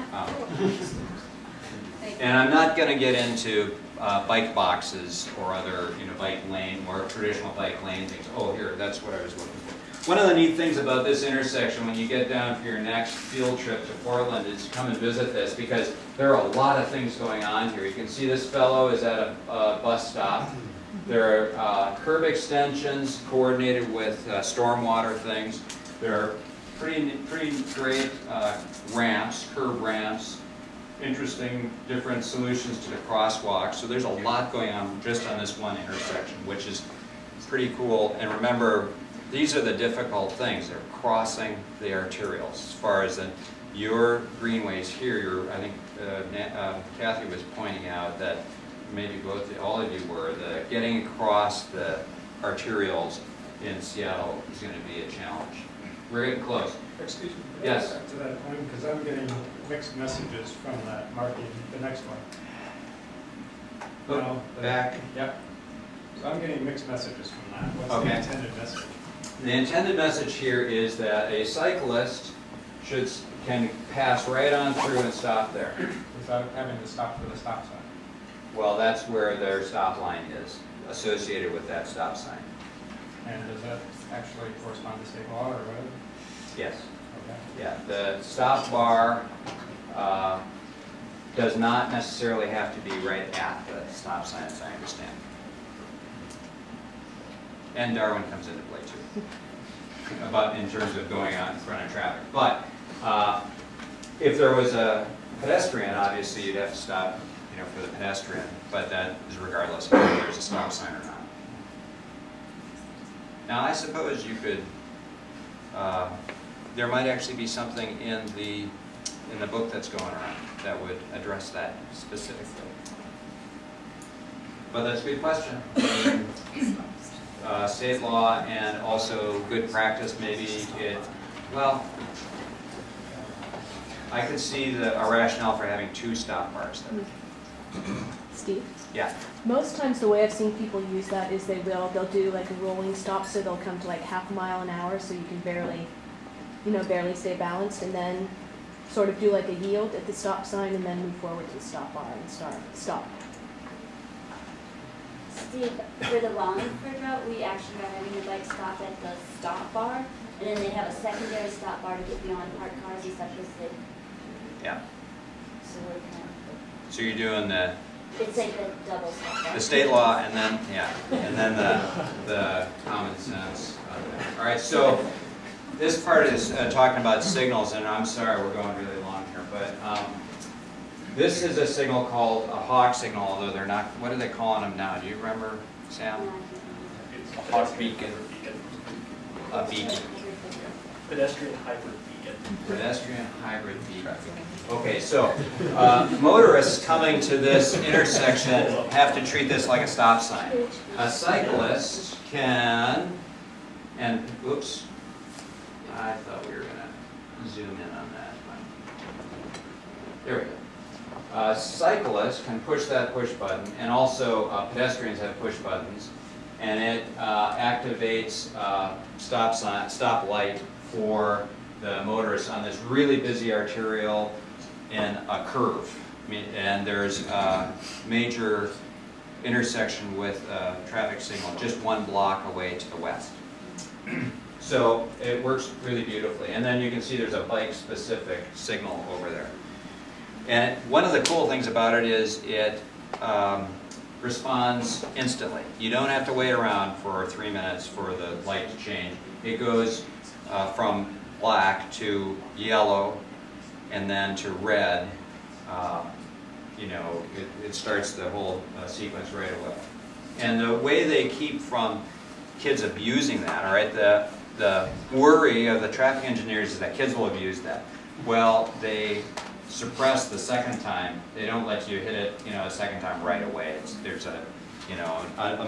Speaker 1: and I'm not going to get into bike boxes or other, bike lane, more traditional bike lane things. Oh, here, that's what I was looking for. One of the neat things about this intersection when you get down for your next field trip to Portland is come and visit this, because there are a lot of things going on here. You can see this fellow is at a bus stop. There are curb extensions coordinated with stormwater things. There are pretty great ramps, curb ramps, interesting different solutions to the crosswalk. So there's a lot going on just on this one intersection, which is pretty cool. And remember, these are the difficult things. They're crossing the arterials. As far as your greenways here, I think Kathy was pointing out that maybe all of you were, getting across the arterials in Seattle is going to be a challenge. We're getting close.
Speaker 16: Excuse me.
Speaker 1: Yes.
Speaker 16: Back to that point, because I'm getting mixed messages from that marking, the next one.
Speaker 1: Look, back.
Speaker 16: Yep. So I'm getting mixed messages from that. What's the intended message?
Speaker 1: The intended message here is that a cyclist can pass right on through and stop there.
Speaker 16: Without having to stop for the stop sign.
Speaker 1: Well, that's where their stop line is, associated with that stop sign.
Speaker 16: And does that actually correspond to state law or what?
Speaker 1: Yes.
Speaker 16: Okay.
Speaker 1: Yeah, the stop bar does not necessarily have to be right at the stop sign, as I understand. And Darwin comes into play too, about in terms of going out in front of traffic. But if there was a pedestrian, obviously you'd have to stop, you know, for the pedestrian. But that is regardless of whether there's a stop sign or not. Now, I suppose you could. There might actually be something in the book that's going around that would address that specifically. But that's a good question. State law and also good practice, maybe it, well, I could see a rationale for having 2 stop bars there.
Speaker 5: Steve?
Speaker 1: Yeah.
Speaker 5: Most times the way I've seen people use that is they'll do like a rolling stop, so they'll come to like half a mile an hour, so you can barely stay balanced, and then sort of do like a yield at the stop sign and then move forward to the stop bar and stop.
Speaker 17: Steve, for the Wallingford route, we actually are having the bike stop at the stop bar, and then they have a secondary stop bar to get beyond parked cars and stuff.
Speaker 1: Yeah.
Speaker 17: So we're kind of.
Speaker 1: So you're doing the.
Speaker 17: It's like the double stop bar.
Speaker 1: The state law, and then and then the common sense. All right. So this part is talking about signals, and I'm sorry we're going really long here, but. This is a signal called a hawk signal, although they're not, what are they calling them now? Do you remember, Sam?
Speaker 14: It's a hawk beacon.
Speaker 1: A beacon.
Speaker 14: Pedestrian hybrid beacon.
Speaker 1: Pedestrian hybrid beacon. Okay, so motorists coming to this intersection have to treat this like a stop sign. A cyclist can, and oops, I thought we were going to zoom in on that one. There we go. Cyclists can push that push button, and also pedestrians have push buttons, and it activates stop light for the motorists on this really busy arterial in a curve. And there's a major intersection with a traffic signal just 1 block away to the west. So it works really beautifully. And then you can see there's a bike-specific signal over there. And one of the cool things about it is it responds instantly. You don't have to wait around for 3 minutes for the light to change. It goes from black to yellow and then to red. It starts the whole sequence right away. And the way they keep from kids abusing that, all right, the worry of the traffic engineers is that kids will abuse that. Well, they suppress the second time. They don't let you hit it, a second time right away. There's a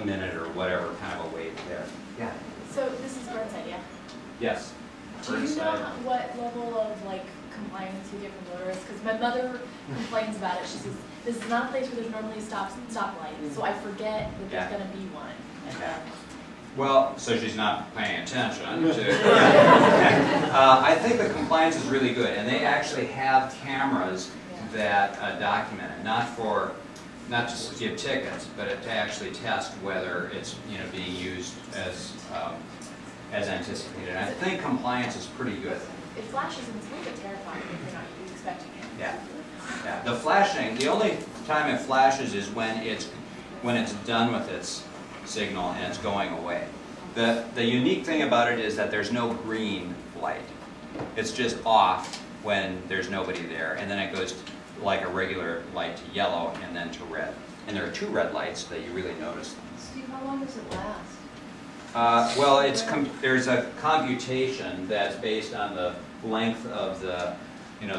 Speaker 1: minute or whatever kind of a wait there. Yeah.
Speaker 18: So this is Brent's idea.
Speaker 1: Yes.
Speaker 18: Do you know what level of compliance you get from motorists? Because my mother complains about it. She says this is not a place where there's normally a stoplight, so I forget that there's going to be one.
Speaker 1: Okay. Well, so she's not paying attention to. I think the compliance is really good, and they actually have cameras that document it, not just to give tickets, but to actually test whether it's being used as anticipated. And I think compliance is pretty good.
Speaker 18: It flashes and it's a little bit terrifying if you're not expecting it.
Speaker 1: Yeah. Yeah. The flashing. The only time it flashes is when it's done with its signal and it's going away. The unique thing about it is that there's no green light. It's just off when there's nobody there, and then it goes like a regular light to yellow and then to red. And there are 2 red lights that you really notice.
Speaker 13: Steve, how long does it last?
Speaker 1: Well, there's a computation that's based on the length of the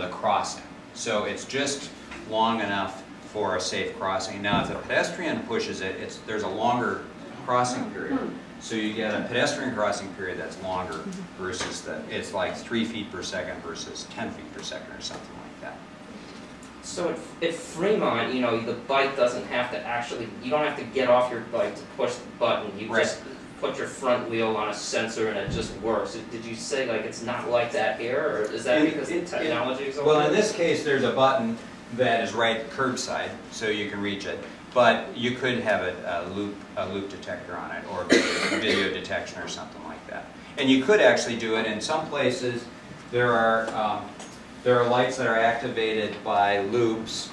Speaker 1: crossing. So it's just long enough for a safe crossing. Now, if the pedestrian pushes it, there's a longer crossing period. So you get a pedestrian crossing period that's longer versus it's like 3 feet per second versus 10 feet per second or something like that.
Speaker 3: So at Fremont, the bike doesn't have to you don't have to get off your bike to push the button. You just put your front wheel on a sensor and it just works. Did you say it's not like that here, or is that because the technology is over?
Speaker 1: Well, in this case, there's a button that is right curbside, so you can reach it. but you could have a loop detector on it, or video detection or something like that. And you could actually do it in some places. There are lights that are activated by loops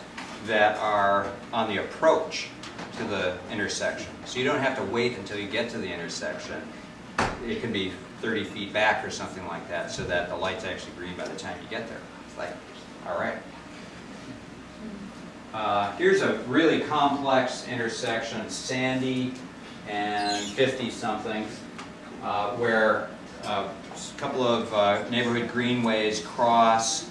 Speaker 1: that are on the approach to the intersection. So you don't have to wait until you get to the intersection. It can be 30 feet back or something like that, so that the light's actually green by the time you get there. It's like, all right. Here's a really complex intersection, Sandy and 50-something, where a couple of neighborhood greenways cross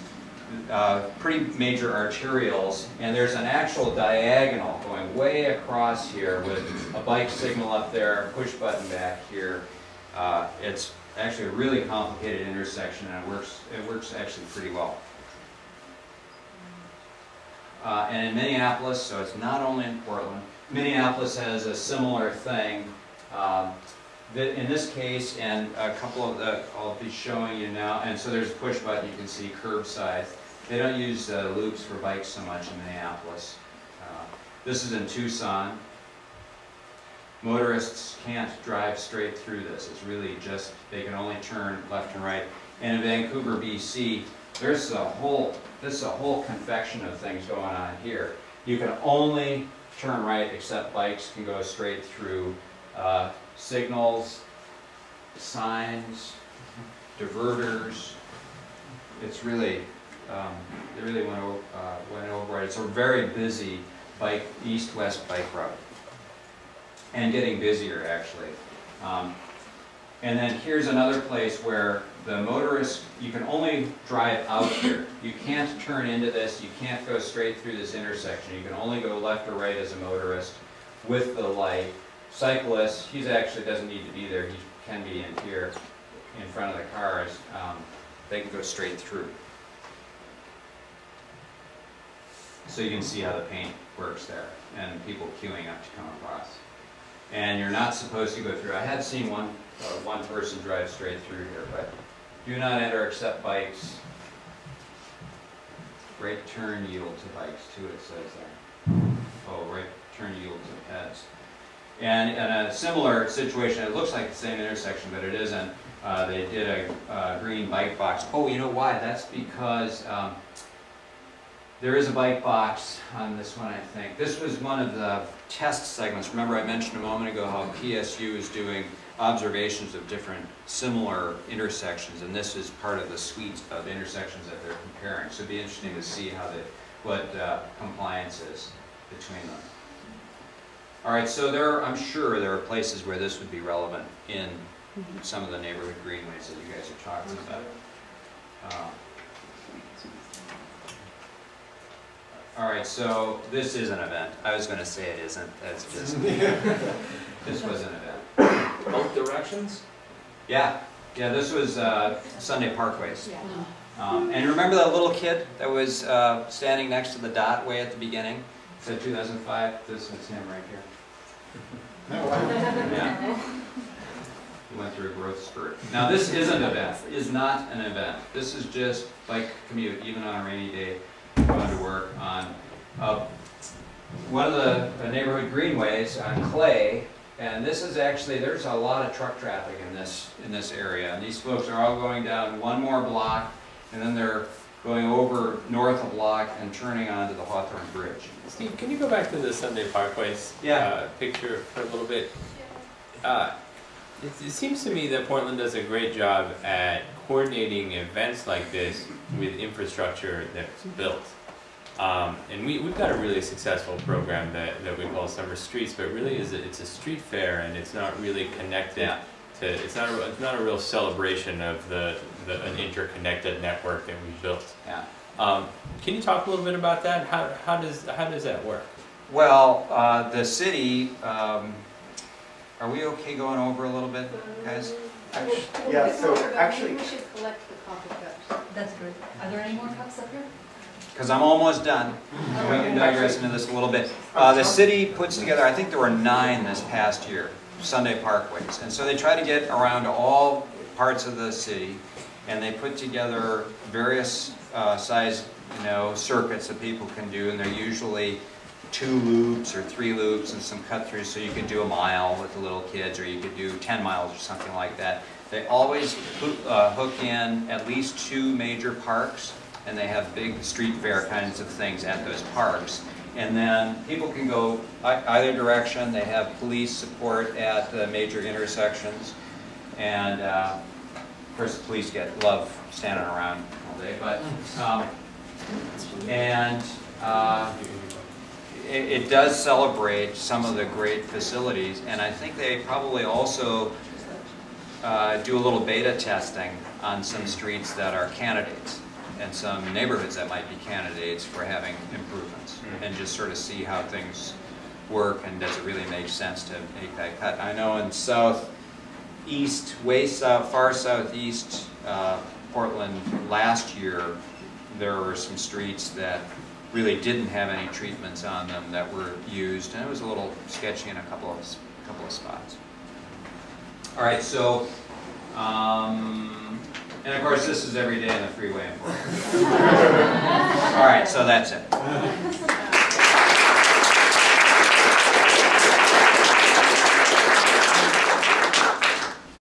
Speaker 1: pretty major arterials, and there's an actual diagonal going way across here with a bike signal up there, a push button back here. It's actually a really complicated intersection, and it works actually pretty well. And in Minneapolis, so it's not only in Portland, Minneapolis has a similar thing. In this case, and a couple of I'll be showing you now, and so there's a push button, you can see curbside. They don't use loops for bikes so much in Minneapolis. This is in Tucson. Motorists can't drive straight through this. It's really just, they can only turn left and right. And in Vancouver, BC, this is a whole confection of things going on here. You can only turn right, except bikes can go straight through. Signals, signs, diverters. It's really, they really went over it. It's a very busy east-west bike route, and getting busier actually. And then here's another place where the motorist, you can only drive out here. You can't turn into this, you can't go straight through this intersection. You can only go left or right as a motorist with the light. Cyclists, he actually doesn't need to be there, he can be in here in front of the cars. They can go straight through. So you can see how the paint works there, and people queuing up to come across. And you're not supposed to go through. I have seen one person drive straight through here, but do not enter except bikes. Right turn yield to bikes too, it says there. Oh, right turn yield to pets. And in a similar situation, it looks like the same intersection, but it isn't. They did a green bike box. Oh, you know why? That's because there is a bike box on this one, I think. This was one of the test segments. Remember I mentioned a moment ago how PSU is doing observations of different similar intersections, and this is part of the suite of intersections that they're comparing. So it'd be interesting to see how what compliance is between them. All right, so I'm sure there are places where this would be relevant in some of the neighborhood greenways that you guys are talking about. All right, so this is an event. I was going to say it isn't. That's just this was an event.
Speaker 3: Both directions?
Speaker 1: Yeah, this was Sunday Parkways. And remember that little kid that was standing next to the dot way at the beginning? It said 2005. This was him right here. Yeah. He went through a growth spurt. Now this is an event. Is not an event. This is just bike commute, even on a rainy day, going to work on one of the neighborhood greenways on Clay. And this is actually, there's a lot of truck traffic in this area. And these folks are all going down one more block, and then they're going over north a block and turning onto the Hawthorne Bridge.
Speaker 19: Steve, can you go back to the Sunday Parkways picture for a little bit? It seems to me that Portland does a great job at coordinating events like this with infrastructure that's built. And we've got a really successful program that we call Summer Streets, but really it's a street fair, and it's not really connected to, it's not a real celebration of an interconnected network that we've built. Can you talk a little bit about that? How does that work?
Speaker 1: Well, the city, are we okay going over a little bit, guys?
Speaker 12: Yeah, so actually,
Speaker 7: we should collect the coffee cups.
Speaker 13: That's good. Are there any more cups up here?
Speaker 1: Because I'm almost done. And we can digress into this a little bit. The city puts together, I think there were 9 this past year, Sunday Parkways. And so they try to get around to all parts of the city, and they put together various size circuits that people can do, and they're usually 2 loops or 3 loops and some cut throughs, so you could do a mile with the little kids, or you could do 10 miles or something like that. They always hook in at least 2 major parks, and they have big street fair kinds of things at those parks. And then people can go either direction. They have police support at the major intersections, and of course the police love standing around all day. But it does celebrate some of the great facilities, and I think they probably also do a little beta testing on some streets that are candidates, and some neighborhoods that might be candidates for having improvements, and just sort of see how things work, and does it really make sense to make that cut. I know in southeast, far southeast Portland last year, there were some streets that really didn't have any treatments on them that were used, and it was a little sketchy in a couple of spots. All right, so, and of course this is every day on the freeway in Portland. All right, so that's it.